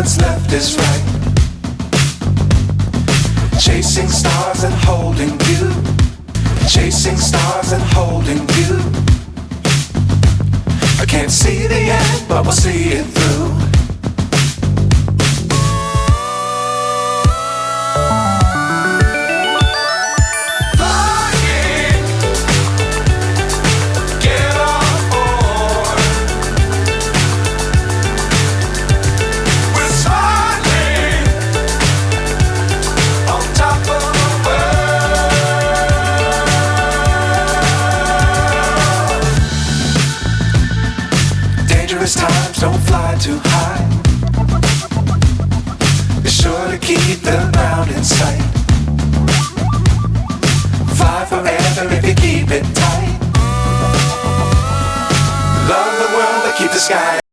what's left is right. Chasing stars and holding you. Chasing stars and holding you. I can't see the end, but we'll see it through. Dangerous times, don't fly too high. Be sure to keep the ground in sight. Fly forever if you keep it tight. Love the world but keep the sky